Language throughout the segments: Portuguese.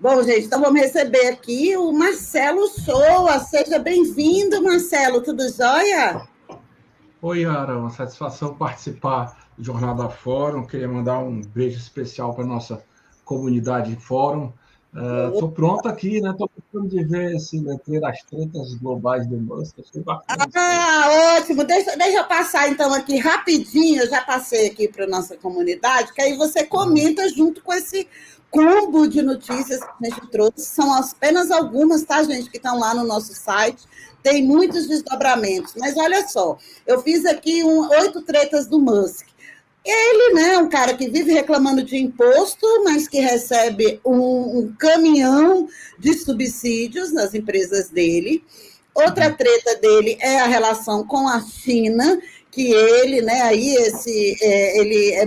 Bom, gente, então vamos receber aqui o Marcelo Shoa. Seja bem-vindo, Marcelo. Tudo jóia? Oi, Yara, uma satisfação participar do Jornada Fórum. Queria mandar um beijo especial para a nossa comunidade Fórum. Estou pronto aqui, né? Estou gostando de ver esse letreiro, as tretas globais do Musk. Achei bacana isso aí. Ótimo. Deixa eu passar, então, aqui rapidinho. Eu já passei aqui para a nossa comunidade, que aí você comenta junto com esse combo de notícias que a gente trouxe. São apenas algumas, tá, gente, que estão lá no nosso site. Tem muitos desdobramentos. Mas olha só, eu fiz aqui 8 tretas do Musk. Ele, né, um cara que vive reclamando de imposto, mas que recebe um caminhão de subsídios nas empresas dele. Outra treta dele é a relação com a China, que ele, né, aí ele é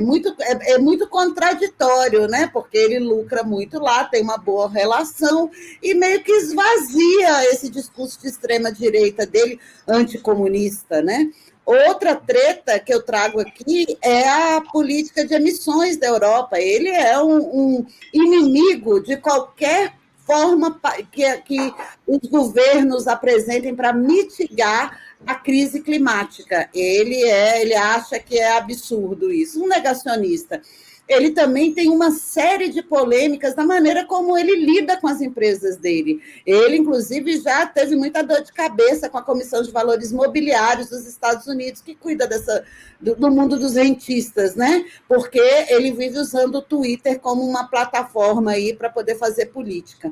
muito contraditório, né, porque ele lucra muito lá, tem uma boa relação e meio que esvazia esse discurso de extrema direita dele, anticomunista, né? Outra treta que eu trago aqui é a política de emissões da Europa. Ele é um inimigo de qualquer forma que os governos apresentem para mitigar a crise climática. Ele acha que é absurdo isso, um negacionista. Ele também tem uma série de polêmicas da maneira como ele lida com as empresas dele. Ele, inclusive, já teve muita dor de cabeça com a Comissão de Valores Mobiliários dos Estados Unidos, que cuida do mundo dos rentistas, né? Porque ele vive usando o Twitter como uma plataforma aí para poder fazer política.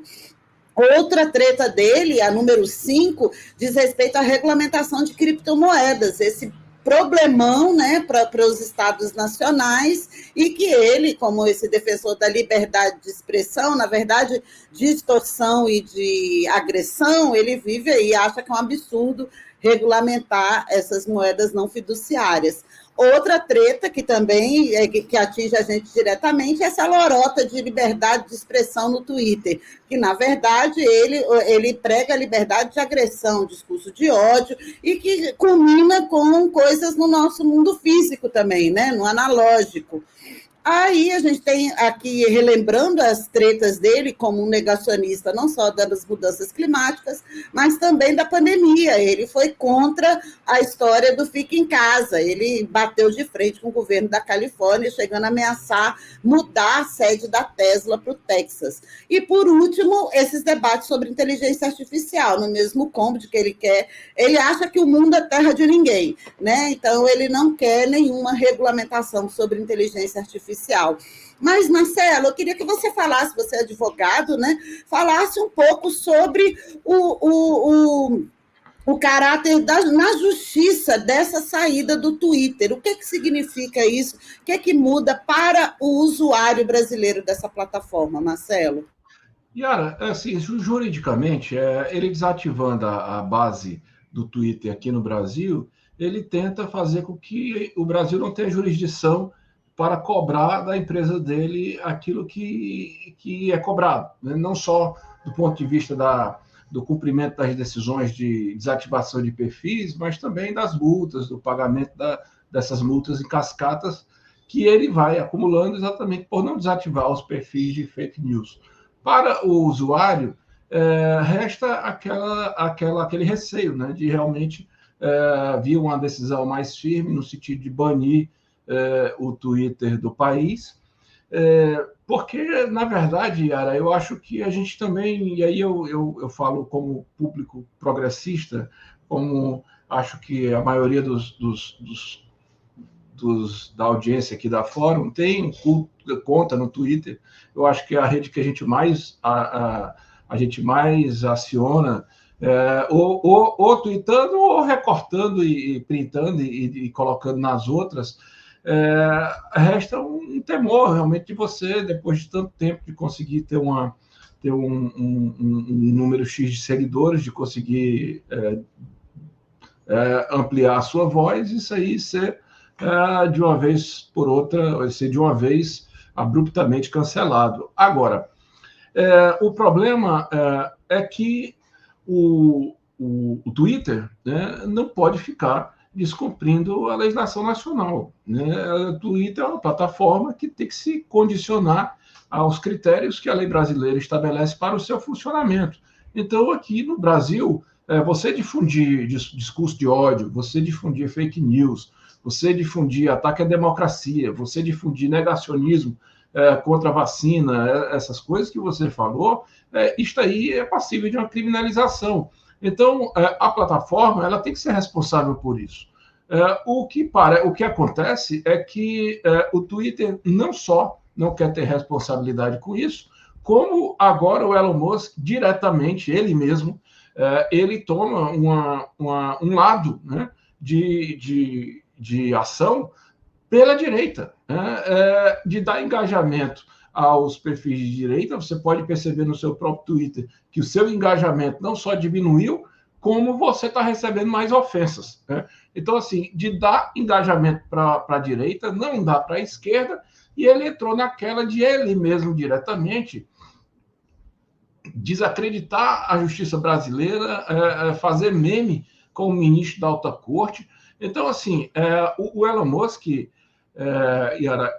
Outra treta dele, a número 5, diz respeito à regulamentação de criptomoedas, esse problemão, né, para os estados nacionais, e que ele, como esse defensor da liberdade de expressão, na verdade, de extorsão e de agressão, ele vive aí, acha que é um absurdo regulamentar essas moedas não fiduciárias. Outra treta que também que atinge a gente diretamente é essa lorota de liberdade de expressão no Twitter, que, na verdade, ele prega a liberdade de agressão, discurso de ódio, e que culmina com coisas no nosso mundo físico também, né? No analógico. Aí a gente tem aqui, relembrando as tretas dele como um negacionista, não só das mudanças climáticas, mas também da pandemia. Ele foi contra a história do fica em casa. Ele bateu de frente com o governo da Califórnia, chegando a ameaçar mudar a sede da Tesla para o Texas. E, por último, esses debates sobre inteligência artificial, no mesmo combo de que ele acha que o mundo é terra de ninguém, né? Então, ele não quer nenhuma regulamentação sobre inteligência artificial. Mas, Marcelo, eu queria que você falasse, você é advogado, né? Falasse um pouco sobre o caráter na justiça dessa saída do Twitter. O que significa isso? O que muda para o usuário brasileiro dessa plataforma, Marcelo? Yara, assim, juridicamente, ele desativando a base do Twitter aqui no Brasil, ele tenta fazer com que o Brasil não tenha jurisdição para cobrar da empresa dele aquilo que é cobrado, né? Não só do ponto de vista do cumprimento das decisões de desativação de perfis, mas também das multas, do pagamento dessas multas em cascatas que ele vai acumulando exatamente por não desativar os perfis de fake news. Para o usuário, resta aquele receio, né, de realmente vir uma decisão mais firme no sentido de banir o Twitter do país, porque, na verdade, Yara, eu acho que a gente também, e aí eu falo como público progressista, como acho que a maioria da audiência aqui da Fórum tem conta no Twitter. Eu acho que é a rede que a gente mais aciona, ou tweetando, ou recortando e printando e colocando nas outras. Resta um temor realmente de você, depois de tanto tempo, de conseguir ter um número X de seguidores, de conseguir ampliar a sua voz, isso aí ser de uma vez por outra, vai ser de uma vez abruptamente cancelado. Agora, o problema é que o Twitter, né, não pode ficar descumprindo a legislação nacional, né? O Twitter é uma plataforma que tem que se condicionar aos critérios que a lei brasileira estabelece para o seu funcionamento. Então, aqui no Brasil, você difundir discurso de ódio, você difundir fake news, você difundir ataque à democracia, você difundir negacionismo contra a vacina, essas coisas que você falou, isto aí é passível de uma criminalização. Então, a plataforma ela tem que ser responsável por isso. O que acontece é que o Twitter não só não quer ter responsabilidade com isso, como agora o Elon Musk, diretamente, ele mesmo, ele toma um lado, né, de ação pela direita, né, de dar engajamento aos perfis de direita. Você pode perceber no seu próprio Twitter que o seu engajamento não só diminuiu, como você está recebendo mais ofensas, né? Então, assim, de dar engajamento para a direita, não dá para a esquerda, e ele entrou naquela de ele mesmo diretamente desacreditar a justiça brasileira, fazer meme com o ministro da alta corte. Então, assim, o Elon Musk, Yara,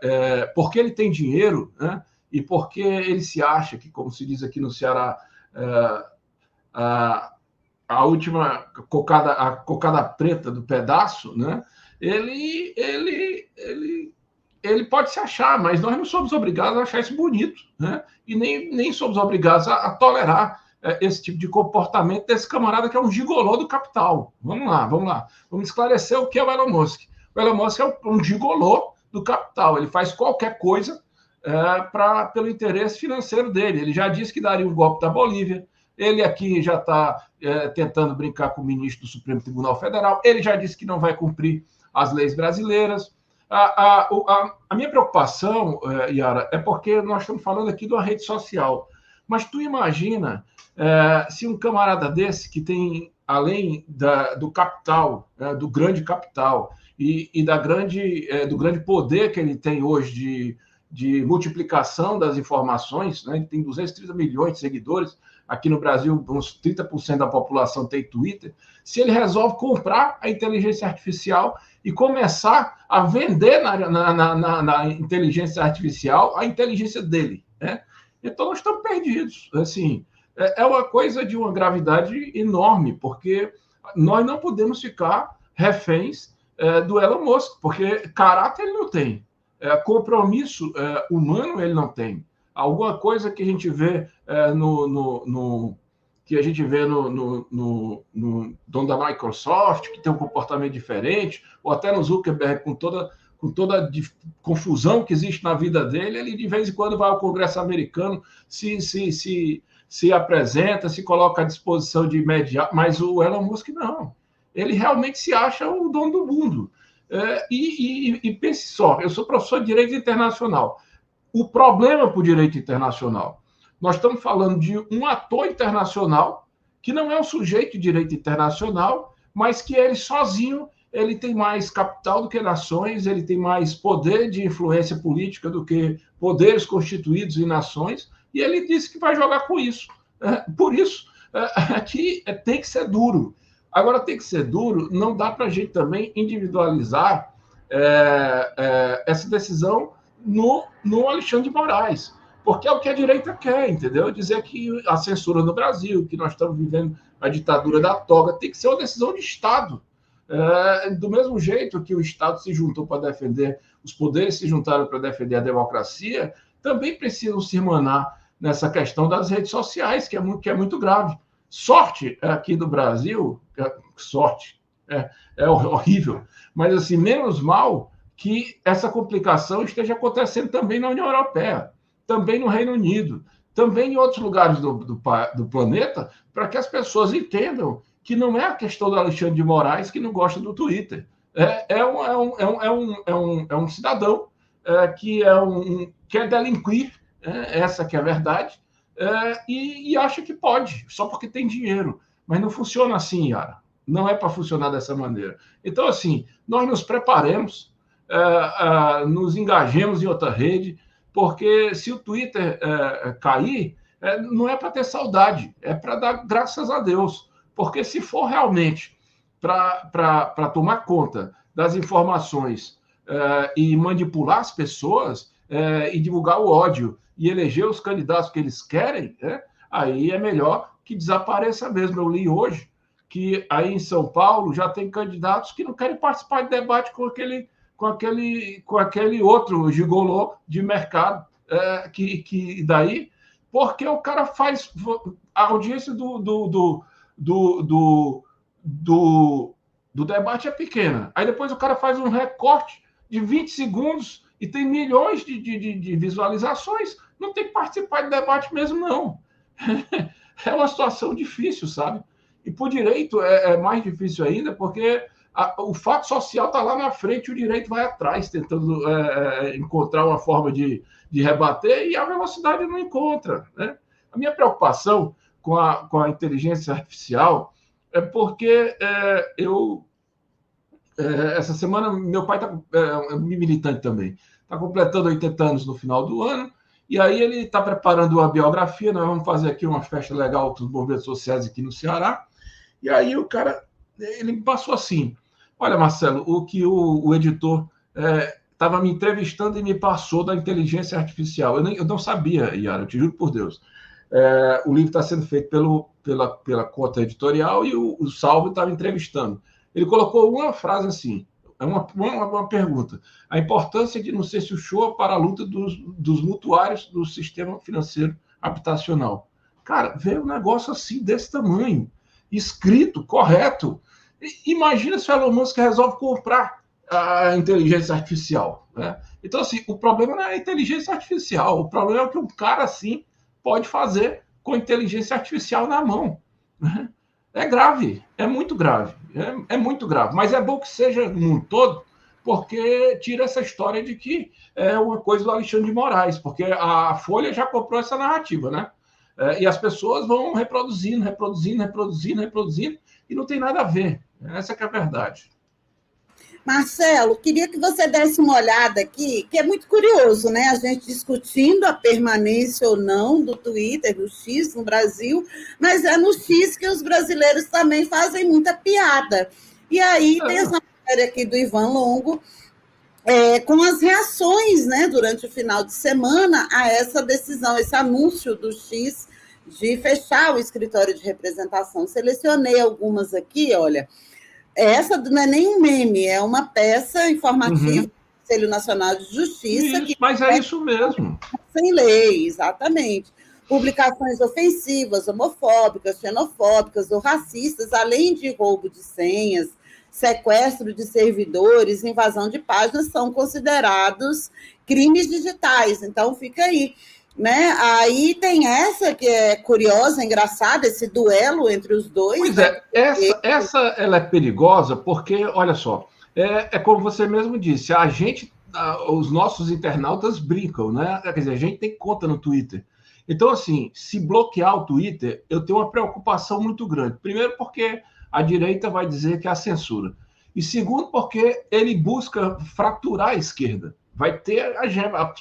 porque ele tem dinheiro, né, e porque ele se acha que, como se diz aqui no Ceará, a última cocada preta do pedaço, né, ele pode se achar, mas nós não somos obrigados a achar isso bonito, né? E nem somos obrigados a tolerar esse tipo de comportamento desse camarada que é um gigolô do capital. Vamos lá. Vamos esclarecer o que é o Elon Musk. O Elon Musk é um gigolô do capital. Ele faz qualquer coisa pelo interesse financeiro dele. Ele já disse que daria um golpe da Bolívia. Ele aqui já está tentando brincar com o ministro do Supremo Tribunal Federal. Ele já disse que não vai cumprir as leis brasileiras. A minha preocupação, Yara, é porque nós estamos falando aqui de uma rede social. Mas tu imagina se um camarada desse que tem, além do capital, do grande capital e do grande poder que ele tem hoje de multiplicação das informações, né? Ele tem 230 milhões de seguidores. Aqui no Brasil, uns 30% da população tem Twitter. Se ele resolve comprar a inteligência artificial e começar a vender na inteligência artificial a inteligência dele, né? Então, nós estamos perdidos. Assim, é uma coisa de uma gravidade enorme, porque nós não podemos ficar reféns do Elon Musk, porque caráter ele não tem, compromisso humano ele não tem. Alguma coisa que a gente vê no dono da Microsoft, que tem um comportamento diferente, ou até no Zuckerberg, com toda a confusão que existe na vida dele, ele de vez em quando vai ao Congresso americano, se apresenta, se coloca à disposição de imediato, mas o Elon Musk não. Ele realmente se acha o dono do mundo. E pense só, eu sou professor de Direito Internacional. O problema para o direito internacional, nós estamos falando de um ator internacional que não é um sujeito de direito internacional, mas que ele sozinho ele tem mais capital do que nações, ele tem mais poder de influência política do que poderes constituídos em nações, e ele disse que vai jogar com isso. Por isso, aqui tem que ser duro. Agora, tem que ser duro, não dá para a gente também individualizar essa decisão no Alexandre de Moraes, porque é o que a direita quer, entendeu? Dizer que a censura no Brasil, que nós estamos vivendo a ditadura da toga, tem que ser uma decisão de Estado. Do mesmo jeito que o Estado se juntou para defender, os poderes se juntaram para defender a democracia, também precisam se irmanar nessa questão das redes sociais, que é muito grave. Sorte aqui do Brasil, sorte, é horrível, mas assim, menos mal que essa complicação esteja acontecendo também na União Europeia, também no Reino Unido, também em outros lugares do planeta, para que as pessoas entendam que não é a questão do Alexandre de Moraes que não gosta do Twitter. É um cidadão que quer delinquir, essa que é a verdade, e acha que pode, só porque tem dinheiro. Mas não funciona assim, Yara. Não é para funcionar dessa maneira. Então, assim, nós nos preparemos, nos engajemos em outra rede, porque se o Twitter cair, não é para ter saudade, é para dar graças a Deus. Porque se for realmente para tomar conta das informações e manipular as pessoas, e divulgar o ódio e eleger os candidatos que eles querem, aí é melhor que desapareça mesmo. Eu li hoje que aí em São Paulo já tem candidatos que não querem participar de debate com aquele outro gigolô de mercado, que daí, porque o cara faz a audiência do debate é pequena. Aí depois o cara faz um recorte de 20 segundos e tem milhões de visualizações. Não tem que participar de debate mesmo, não. É uma situação difícil, sabe? E por direito é mais difícil ainda, porque o fato social está lá na frente e o direito vai atrás, tentando encontrar uma forma de rebater, e a velocidade não encontra, né? A minha preocupação com a inteligência artificial é porque essa semana, meu pai é militante também, está completando 80 anos no final do ano, e aí ele está preparando uma biografia. Nós vamos fazer aqui uma festa legal dos movimentos sociais aqui no Ceará, e aí o cara, ele me passou assim: olha, Marcelo, o que o editor estava me entrevistando e me passou da inteligência artificial. Eu não sabia, Yara, eu te juro por Deus. O livro está sendo feito pela conta editorial e o Salvo estava entrevistando. Ele colocou uma frase assim, uma pergunta: a importância de não ser o show para a luta dos mutuários do sistema financeiro habitacional. Cara, veio um negócio assim, desse tamanho, escrito, correto. Imagina se o Elon Musk resolve comprar a inteligência artificial, né? Então, assim, o problema não é a inteligência artificial, o problema é o que um cara assim pode fazer com a inteligência artificial na mão. É grave, é muito grave, é muito grave. Mas é bom que seja no mundo todo, porque tira essa história de que é uma coisa do Alexandre de Moraes, porque a Folha já comprou essa narrativa, né? E as pessoas vão reproduzindo, e não tem nada a ver. Essa que é a verdade. Marcelo, queria que você desse uma olhada aqui, que é muito curioso, né? A gente discutindo a permanência ou não do Twitter, do X no Brasil, mas é no X que os brasileiros também fazem muita piada. E aí tem essa matéria aqui do Ivan Longo, com as reações, né, durante o final de semana a essa decisão, esse anúncio do X de fechar o escritório de representação. Selecionei algumas aqui, olha. Essa não é nem um meme, é uma peça informativa do Conselho Nacional de Justiça. Isso, mas é isso mesmo. Sem lei, exatamente. Publicações ofensivas, homofóbicas, xenofóbicas ou racistas, além de roubo de senhas, sequestro de servidores, invasão de páginas, são considerados crimes digitais. Então, fica aí. Né? Aí tem essa que é curiosa, engraçada, esse duelo entre os dois. Pois é, essa ela é perigosa porque, olha só, como você mesmo disse, os nossos internautas brincam, né? Quer dizer, a gente tem conta no Twitter. Então, assim, se bloquear o Twitter, eu tenho uma preocupação muito grande. Primeiro, porque a direita vai dizer que é a censura. E segundo, porque ele busca fraturar a esquerda. Vai ter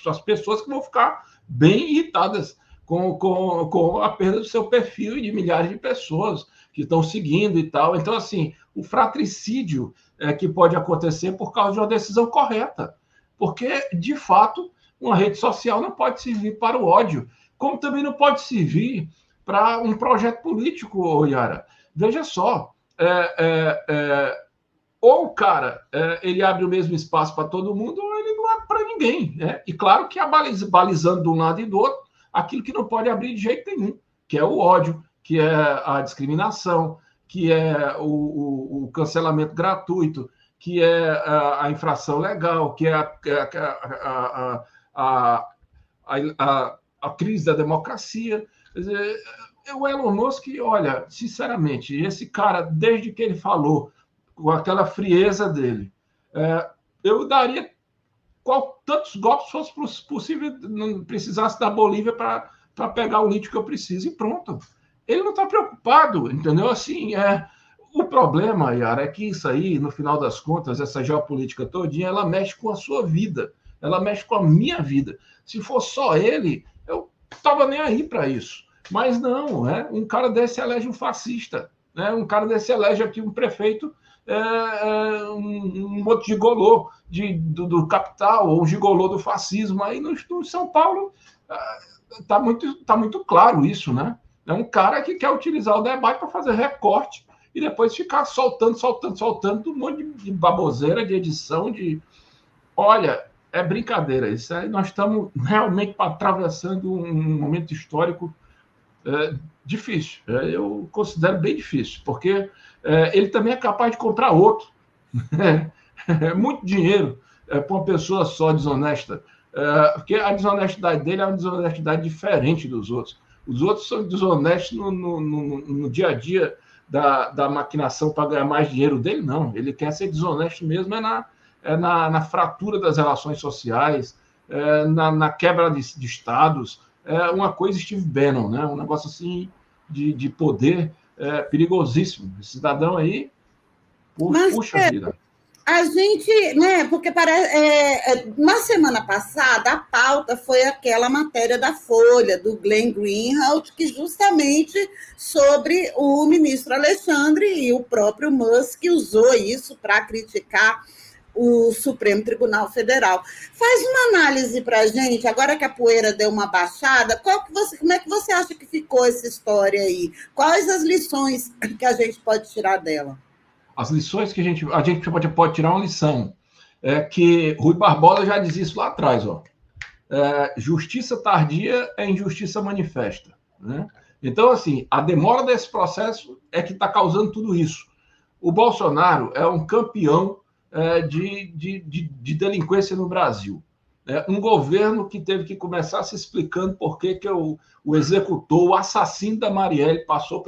as pessoas que vão ficar bem irritadas com a perda do seu perfil e de milhares de pessoas que estão seguindo e tal. Então, assim, o fratricídio que pode acontecer por causa de uma decisão correta. Porque, de fato, uma rede social não pode servir para o ódio, como também não pode servir para um projeto político, Yara. Veja só, ou o cara ele abre o mesmo espaço para todo mundo, ou ele não abre para ninguém, né? E claro que balizando de um lado e do outro aquilo que não pode abrir de jeito nenhum, que é o ódio, que é a discriminação, que é o cancelamento gratuito, que é a infração legal, que é a crise da democracia. Quer dizer, o Elon Musk, olha, sinceramente, esse cara, desde que ele falou com aquela frieza dele, eu daria tantos golpes fosse possível, não precisasse da Bolívia para pegar o lítio que eu preciso, e pronto. Ele não está preocupado, entendeu? Assim, o problema, Yara, é que isso aí, no final das contas, essa geopolítica todinha, ela mexe com a sua vida, ela mexe com a minha vida. Se for só ele, eu estava nem aí para isso. Mas não, um cara desse elege um fascista, né? Um cara desse elege aqui um prefeito um outro gigolô do capital, ou um gigolô do fascismo. Aí no São Paulo tá muito claro isso, né? É um cara que quer utilizar o debate para fazer recorte e depois ficar soltando um monte de baboseira, de edição, Olha, é brincadeira. Isso aí nós estamos realmente atravessando um momento histórico difícil. Eu considero bem difícil, porque ele também é capaz de comprar outro. É muito dinheiro para uma pessoa só desonesta. Porque a desonestidade dele é uma desonestidade diferente dos outros. Os outros são desonestos no dia a dia da maquinação para ganhar mais dinheiro dele, não. Ele quer ser desonesto mesmo na fratura das relações sociais, na quebra de estados. Uma coisa Steve Bannon, né? Um negócio assim de poder perigosíssimo. Esse cidadão aí, puxa vida. A gente, né, porque na semana passada a pauta foi aquela matéria da Folha, do Glenn Greenwald, que justamente sobre o ministro Alexandre, e o próprio Musk usou isso para criticar o Supremo Tribunal Federal. Faz uma análise para a gente, agora que a poeira deu uma baixada, como é que você acha que ficou essa história aí? Quais as lições que a gente pode tirar dela? As lições que a gente pode tirar uma lição. Que Rui Barbosa já dizia isso lá atrás, ó. Justiça tardia é injustiça manifesta. Né? Então, assim, a demora desse processo é que está causando tudo isso. O Bolsonaro é um campeão de delinquência no Brasil. Um governo que teve que começar se explicando por que o executor, o assassino da Marielle, passou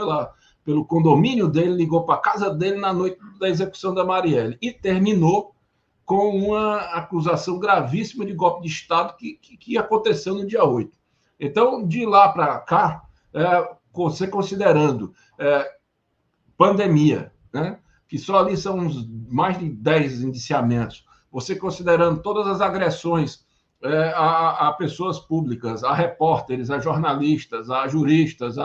pelo condomínio dele, ligou para a casa dele na noite da execução da Marielle e terminou com uma acusação gravíssima de golpe de Estado que aconteceu no dia 8. Então, de lá para cá, você considerando pandemia, né, que só ali são mais de 10 indiciamentos, você considerando todas as agressões a pessoas públicas, a repórteres, a jornalistas, a juristas,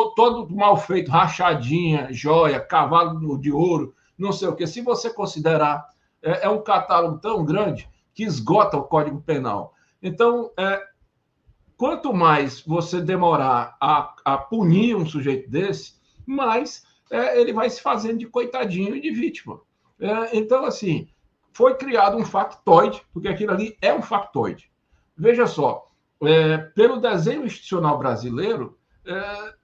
todo mal feito, rachadinha, joia, cavalo de ouro, não sei o quê. Se você considerar, é um catálogo tão grande que esgota o Código Penal. Então, quanto mais você demorar a punir um sujeito desse, mais ele vai se fazendo de coitadinho e de vítima. Então, assim, foi criado um factoide, porque aquilo ali é um factoide. Veja só, pelo desenho institucional brasileiro,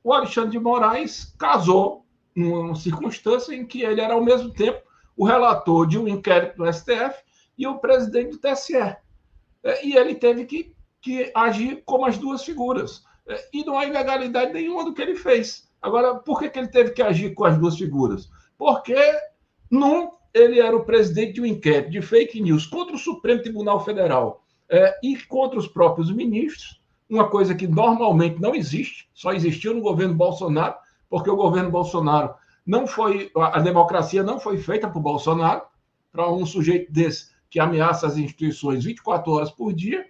o Alexandre de Moraes casou numa circunstância em que ele era, ao mesmo tempo, o relator de um inquérito no STF e o presidente do TSE. E ele teve que agir como as duas figuras. E não há ilegalidade nenhuma do que ele fez. Agora, por que ele teve que agir com as duas figuras? Porque ele era o presidente de um inquérito de fake news contra o Supremo Tribunal Federal e contra os próprios ministros, uma coisa que normalmente não existe, só existiu no governo Bolsonaro, porque o governo Bolsonaro a democracia não foi feita por Bolsonaro, para um sujeito desse que ameaça as instituições 24 horas por dia,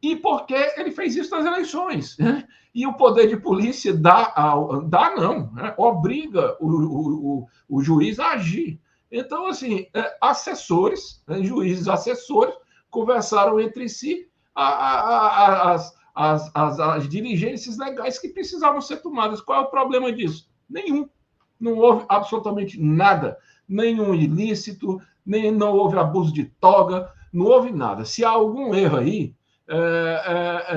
e porque ele fez isso nas eleições. Né? E o poder de polícia obriga o juiz a agir. Então, assim, assessores, juízes assessores, conversaram entre si as diligências legais que precisavam ser tomadas. Qual é o problema disso? Nenhum. Não houve absolutamente nada. Nenhum ilícito, não houve abuso de toga, não houve nada. Se há algum erro aí,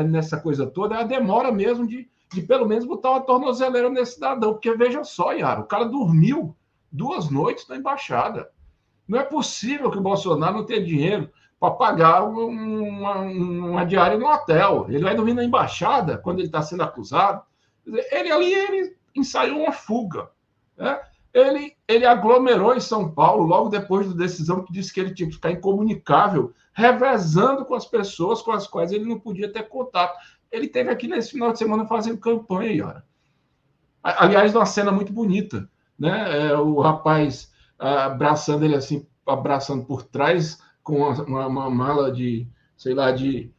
nessa coisa toda, é a demora mesmo de pelo menos botar uma tornozeleira nesse cidadão. Porque veja só, Yara, o cara dormiu 2 noites na embaixada. Não é possível que o Bolsonaro não tenha dinheiro para pagar uma diária no hotel. Ele vai dormir na embaixada quando ele está sendo acusado. Ele ensaiou uma fuga. Né? Ele aglomerou em São Paulo logo depois da decisão que disse que ele tinha que ficar incomunicável, revezando com as pessoas com as quais ele não podia ter contato. Ele esteve aqui nesse final de semana fazendo campanha, Yara. Aliás, uma cena muito bonita. Né? O rapaz abraçando ele assim, abraçando por trás, com uma mala de, sei lá, de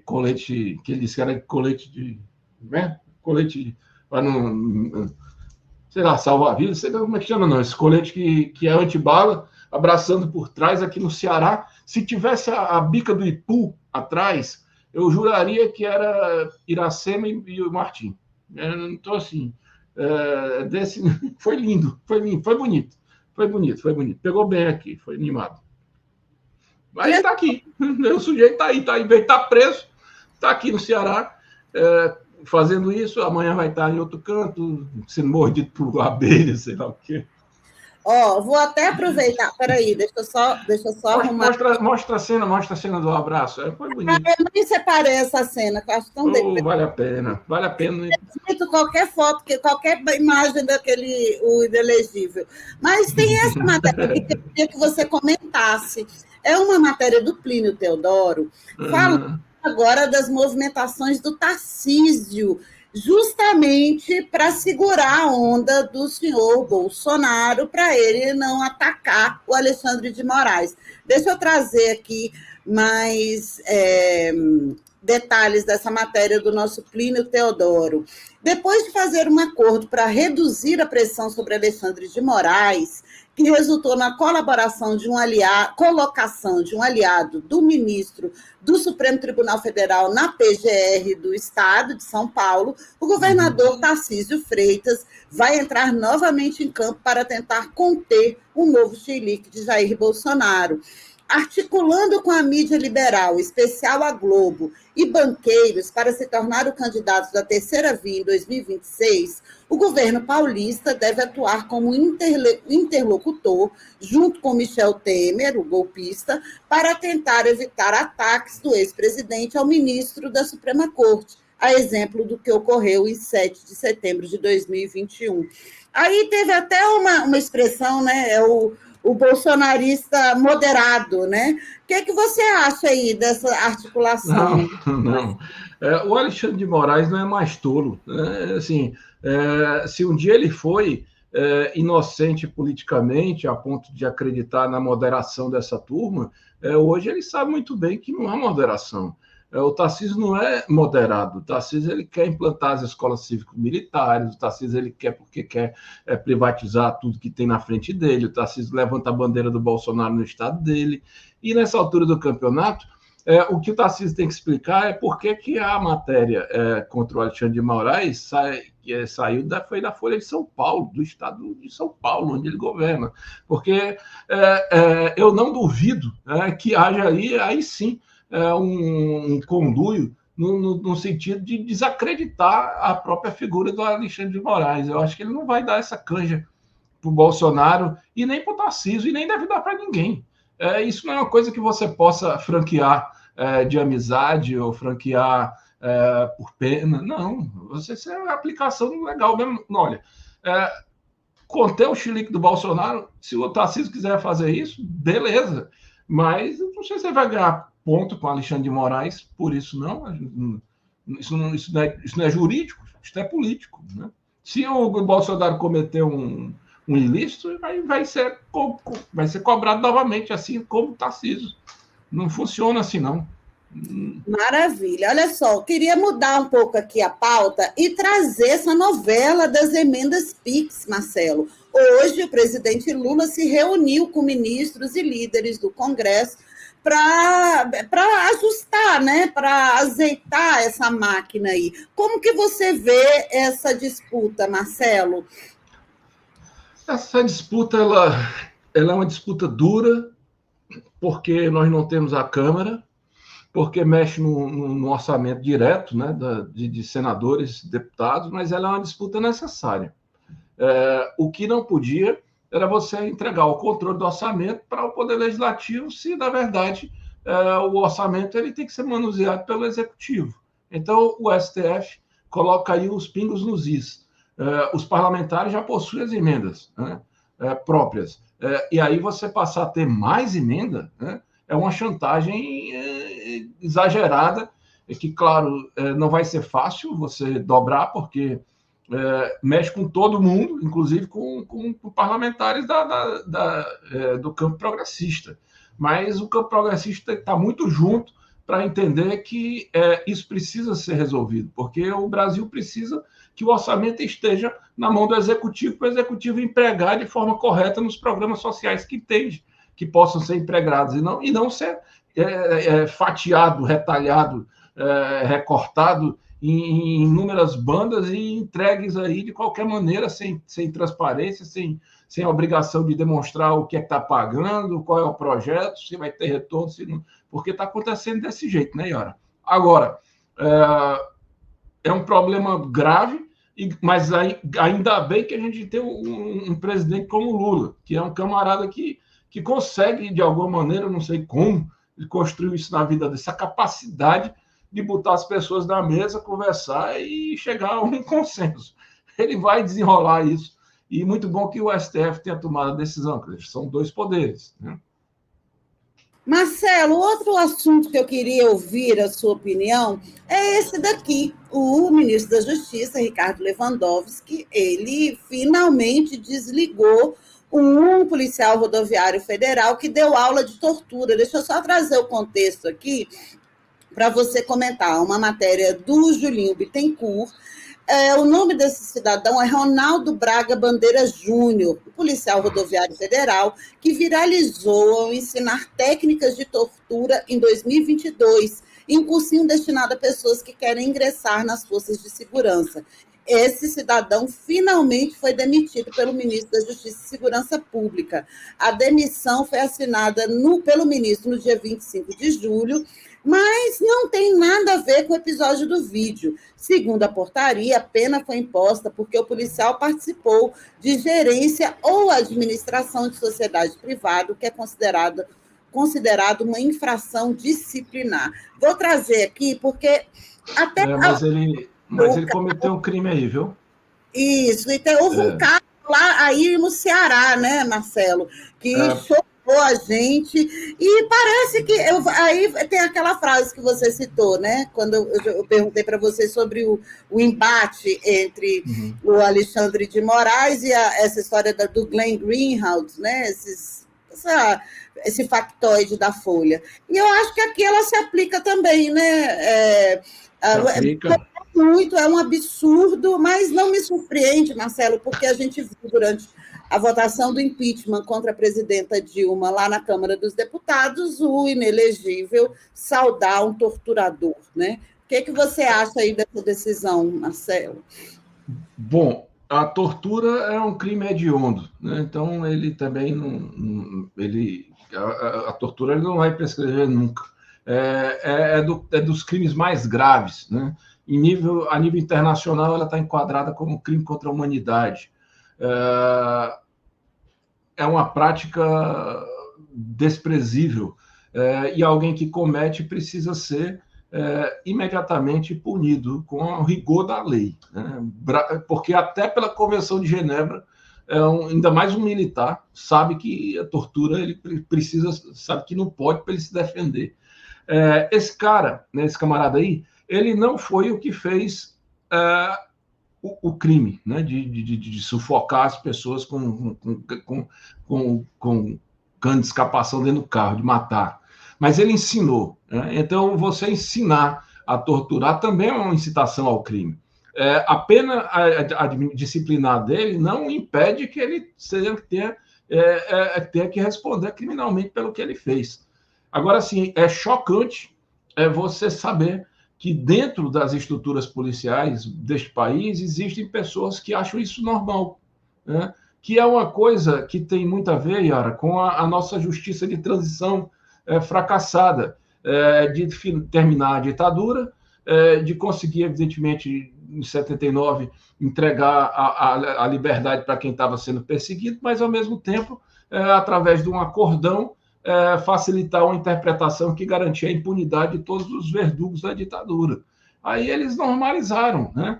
colete, que ele disse que era colete de. Né? Colete para não. sei lá, salva-vidas, sei lá como é que chama, não, esse colete que é antibala, abraçando por trás aqui no Ceará. Se tivesse a bica do Ipu atrás, eu juraria que era Iracema e o Martim. Então, assim, foi lindo, foi bonito. Foi bonito, foi bonito. Pegou bem aqui, foi animado. Aí Olha, está aqui. O sujeito está aí, em vez de estar preso, está aqui no Ceará, fazendo isso. Amanhã vai estar em outro canto, sendo mordido por abelha, sei lá o quê. vou até aproveitar. Peraí, deixa eu só arrumar. Mostra a cena do abraço. Foi bonito. Eu nem separei essa cena, que eu acho tão Vale a pena, vale a pena. qualquer foto, qualquer imagem daquele o inelegível. Mas tem essa matéria que eu queria que você comentasse. É uma matéria do Plínio Teodoro, falando agora das movimentações do Tarcísio, justamente para segurar a onda do senhor Bolsonaro, para ele não atacar o Alexandre de Moraes. Deixa eu trazer aqui mais detalhes dessa matéria do nosso Plínio Teodoro. Depois de fazer um acordo para reduzir a pressão sobre Alexandre de Moraes, que resultou na colocação de um aliado do ministro do Supremo Tribunal Federal na PGR do Estado de São Paulo, o governador Tarcísio Freitas vai entrar novamente em campo para tentar conter o novo chilique de Jair Bolsonaro. Articulando com a mídia liberal, especial a Globo, e banqueiros para se tornar o candidato da terceira via em 2026, o governo paulista deve atuar como interlocutor, junto com Michel Temer, o golpista, para tentar evitar ataques do ex-presidente ao ministro da Suprema Corte, a exemplo do que ocorreu em 7 de setembro de 2021. Aí teve até uma expressão, né? O bolsonarista moderado, né? O que você acha aí dessa articulação? Não. O Alexandre de Moraes não é mais tolo. Assim, se um dia ele foi inocente politicamente, a ponto de acreditar na moderação dessa turma, hoje ele sabe muito bem que não há moderação. O Tarcísio não é moderado. O Tarcísio ele quer implantar as escolas cívico-militares, o Tarcísio ele quer porque quer privatizar tudo que tem na frente dele, o Tarcísio levanta a bandeira do Bolsonaro no estado dele, e nessa altura do campeonato, o que o Tarcísio tem que explicar é por que a matéria contra o Alexandre de Moraes saiu foi da Folha de São Paulo, do estado de São Paulo, onde ele governa. Porque eu não duvido que haja aí sim, um conluio no sentido de desacreditar a própria figura do Alexandre de Moraes. Eu acho que ele não vai dar essa canja para o Bolsonaro e nem para o Tarcísio, e nem deve dar para ninguém. Isso não é uma coisa que você possa franquear de amizade ou franquear por pena. Não, isso é uma aplicação legal mesmo. Olha, conter o chilique do Bolsonaro, se o Tarcísio quiser fazer isso, beleza. Mas não sei se você vai ganhar ponto com Alexandre de Moraes por isso, não. Isso não é jurídico, isso é político. Né? Se o Bolsonaro cometer um ilícito, aí vai ser cobrado novamente, assim como o Tarcísio. Não funciona assim, não. Maravilha. Olha só, eu queria mudar um pouco aqui a pauta e trazer essa novela das emendas PIX, Marcelo. Hoje, o presidente Lula se reuniu com ministros e líderes do Congresso para ajustar, né? Para azeitar essa máquina aí. Como que você vê essa disputa, Marcelo? Essa disputa ela é uma disputa dura, porque nós não temos a Câmara, porque mexe no orçamento direto, né, de senadores, deputados, mas ela é uma disputa necessária. O que não podia era você entregar o controle do orçamento para o Poder Legislativo, se, na verdade, o orçamento ele tem que ser manuseado pelo Executivo. Então, o STF coloca aí os pingos nos is. Os parlamentares já possuem as emendas, né, próprias. E aí você passar a ter mais emenda, né, é uma chantagem exagerada, que, claro, não vai ser fácil você dobrar, porque mexe com todo mundo, inclusive com parlamentares do campo progressista. Mas o campo progressista está muito junto para entender que isso precisa ser resolvido, porque o Brasil precisa que o orçamento esteja na mão do executivo, para o executivo empregar de forma correta nos programas sociais que possam ser empregados, e não ser fatiado, retalhado, recortado em inúmeras bandas e entregues aí de qualquer maneira, sem transparência, sem a obrigação de demonstrar o que é que está pagando, qual é o projeto, se vai ter retorno, se não, porque está acontecendo desse jeito, né, Yara? Agora, é um problema grave, mas ainda bem que a gente tem um presidente como o Lula, que é um camarada que consegue, de alguma maneira, não sei como, ele construiu isso na vida dessa capacidade de botar as pessoas na mesa, conversar e chegar a um consenso. Ele vai desenrolar isso. E muito bom que o STF tenha tomado a decisão, porque são dois poderes, né? Marcelo, outro assunto que eu queria ouvir a sua opinião é esse daqui. O ministro da Justiça, Ricardo Lewandowski, ele finalmente desligou um policial rodoviário federal que deu aula de tortura. Deixa eu só trazer o contexto aqui para você comentar. Uma matéria do Julinho Bittencourt. O nome desse cidadão é Ronaldo Braga Bandeira Júnior, policial rodoviário federal, que viralizou ao ensinar técnicas de tortura em 2022, em cursinho destinado a pessoas que querem ingressar nas forças de segurança. Esse cidadão finalmente foi demitido pelo ministro da Justiça e Segurança Pública. A demissão foi assinada pelo ministro no dia 25 de julho, mas não tem nada a ver com o episódio do vídeo. Segundo a portaria, a pena foi imposta porque o policial participou de gerência ou administração de sociedade privada, que é considerado uma infração disciplinar. Vou trazer aqui porque até... Mas ele cometeu um crime aí, viu? Isso, e houve um caso lá aí no Ceará, né, Marcelo, que chocou a gente, e parece que aí tem aquela frase que você citou, né? Quando eu perguntei para você sobre o embate entre o Alexandre de Moraes e essa história do Glenn Greenwald, né? Esse factoide da Folha. E eu acho que aqui ela se aplica também, né? Muito, é um absurdo, mas não me surpreende, Marcelo, porque a gente viu durante a votação do impeachment contra a presidenta Dilma lá na Câmara dos Deputados, o inelegível saudar um torturador, né? O que você acha aí dessa decisão, Marcelo? Bom, a tortura é um crime hediondo, né? Então ele também a tortura ele não vai prescrever nunca. Dos crimes mais graves, né? A nível internacional, ela está enquadrada como crime contra a humanidade. É uma prática desprezível, e alguém que comete precisa ser imediatamente punido com o rigor da lei, né? Porque até pela Convenção de Genebra, ainda mais um militar sabe que a tortura ele precisa, sabe que não pode para ele se defender. Esse cara, né, esse camarada aí, ele não foi o que fez o crime, né, de sufocar as pessoas com cano de escapação dentro do carro, de matar. Mas ele ensinou, né? Então, você ensinar a torturar também é uma incitação ao crime. A pena disciplinar dele não impede que ele tenha que responder criminalmente pelo que ele fez. Agora, sim, é chocante você saber que dentro das estruturas policiais deste país existem pessoas que acham isso normal, né? Que é uma coisa que tem muito a ver, Yara, com a nossa justiça de transição fracassada, de terminar a ditadura, de conseguir, evidentemente, em 79, entregar a liberdade para quem estava sendo perseguido, mas, ao mesmo tempo, através de um acordão, facilitar uma interpretação que garantia a impunidade de todos os verdugos da ditadura. Aí eles normalizaram, né?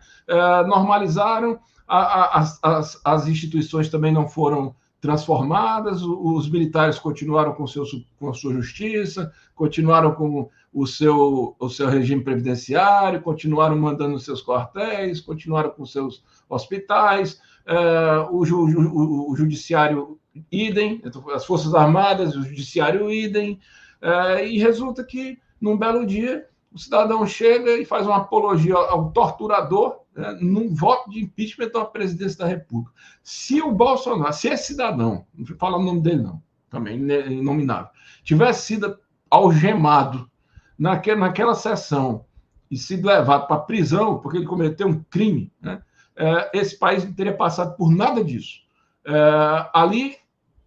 Normalizaram, as instituições também não foram transformadas, os militares continuaram com a sua justiça, continuaram com o seu regime previdenciário, continuaram mandando os seus quartéis, continuaram com seus hospitais, o judiciário idem, as Forças Armadas, o Judiciário idem, e resulta que num belo dia, o cidadão chega e faz uma apologia ao torturador, né, num voto de impeachment da presidência da República. Se o Bolsonaro, se esse cidadão, não vou falar o nome dele não, também inominável, tivesse sido algemado naquela sessão e sido levado para a prisão porque ele cometeu um crime, né, esse país não teria passado por nada disso. Ali,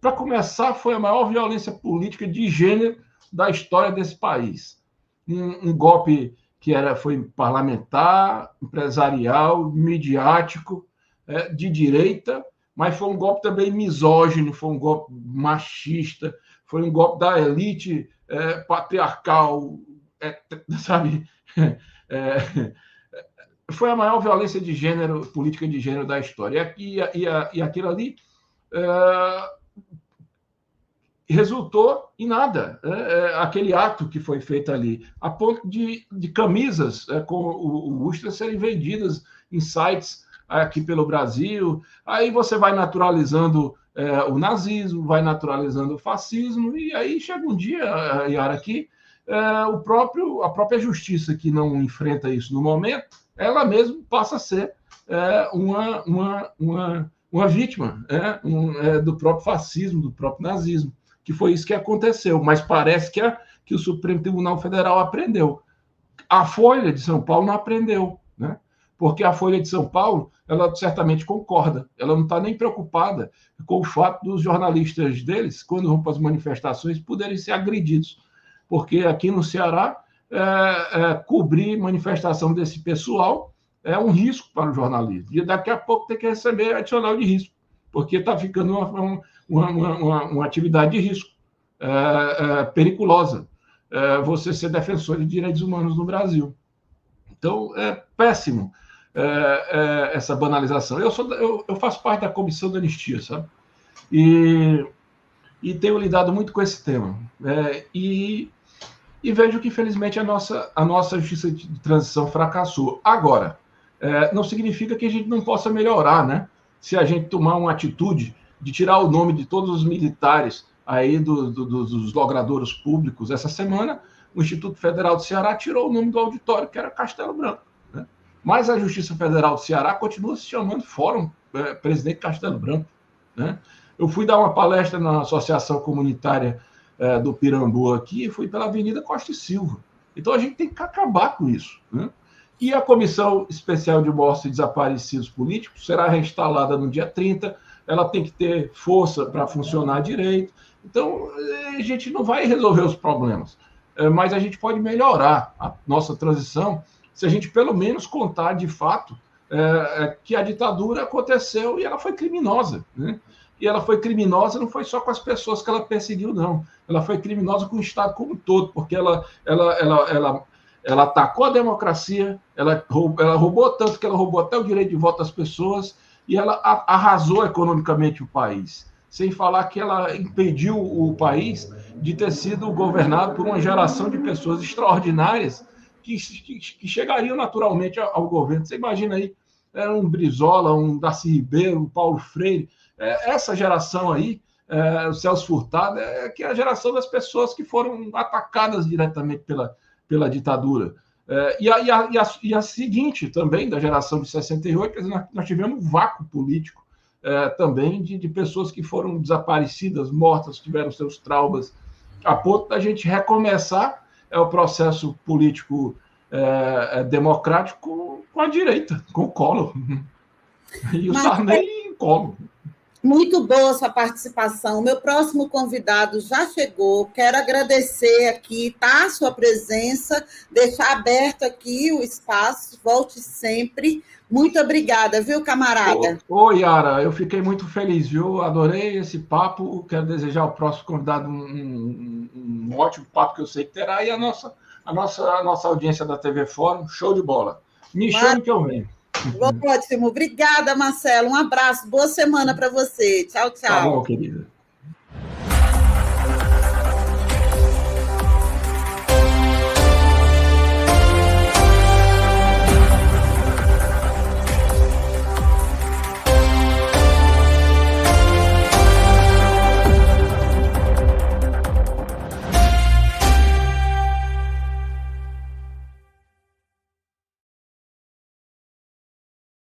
para começar, foi a maior violência política de gênero da história desse país. Um golpe que foi parlamentar, empresarial, midiático, de direita, mas foi um golpe também misógino, foi um golpe machista, foi um golpe da elite patriarcal, sabe? Foi a maior violência de gênero, política de gênero da história. E aquilo ali resultou em nada. Aquele ato que foi feito ali, a ponto de camisas com o Ustra serem vendidas em sites aqui pelo Brasil. Aí você vai naturalizando o nazismo, vai naturalizando o fascismo, e aí chega um dia, Yara, que a própria justiça, que não enfrenta isso no momento, ela mesma passa a ser uma vítima do próprio fascismo, do próprio nazismo, que foi isso que aconteceu. Mas parece que o Supremo Tribunal Federal aprendeu. A Folha de São Paulo não aprendeu, né? Porque a Folha de São Paulo, ela certamente concorda, ela não está nem preocupada com o fato dos jornalistas deles, quando vão para as manifestações, poderem ser agredidos. Porque aqui no Ceará, cobrir manifestação desse pessoal é um risco para o jornalismo. E daqui a pouco tem que receber adicional de risco, porque está ficando uma atividade de risco, perigosa, você ser defensor de direitos humanos no Brasil. Então, é péssimo essa banalização. Eu faço parte da comissão da anistia, sabe? E tenho lidado muito com esse tema. E vejo que, infelizmente, a nossa justiça de transição fracassou. Agora, não significa que a gente não possa melhorar, né? Se a gente tomar uma atitude de tirar o nome de todos os militares aí dos logradouros públicos. Essa semana, o Instituto Federal do Ceará tirou o nome do auditório, que era Castelo Branco, né? Mas a Justiça Federal do Ceará continua se chamando Fórum Presidente Castelo Branco, né? Eu fui dar uma palestra na Associação Comunitária do Pirambu aqui, e fui pela Avenida Costa e Silva. Então a gente tem que acabar com isso, né? E a Comissão Especial de Mortos e Desaparecidos Políticos será reinstalada no dia 30, ela tem que ter força para funcionar direito. Então, a gente não vai resolver os problemas, mas a gente pode melhorar a nossa transição se a gente, pelo menos, contar de fato que a ditadura aconteceu e ela foi criminosa, né? E ela foi criminosa não foi só com as pessoas que ela perseguiu, não. Ela foi criminosa com o Estado como um todo, porque ela atacou a democracia, ela roubou tanto que ela roubou até o direito de voto das pessoas, e ela arrasou economicamente o país. Sem falar que ela impediu o país de ter sido governado por uma geração de pessoas extraordinárias que chegariam naturalmente ao governo. Você imagina aí, um Brizola, um Darcy Ribeiro, um Paulo Freire, essa geração aí, o Celso Furtado, que é a geração das pessoas que foram atacadas diretamente pela ditadura. E a seguinte também, da geração de 68, quer dizer, nós tivemos um vácuo político também de pessoas que foram desaparecidas, mortas, tiveram seus traumas, a ponto da gente recomeçar o processo político democrático com a direita, com o Collor. E o Sarney e o Collor. Muito boa a sua participação. Meu próximo convidado já chegou. Quero agradecer aqui, tá, a sua presença, deixar aberto aqui o espaço. Volte sempre. Muito obrigada, viu, camarada? Oi, Yara, eu fiquei muito feliz, viu? Adorei esse papo. Quero desejar ao próximo convidado um ótimo papo que eu sei que terá. E a nossa audiência da TV Fórum, show de bola. Me chame que eu venho. Ótimo. Obrigada, Marcelo. Um abraço. Boa semana para você. Tchau, tchau. Tá bom, querida.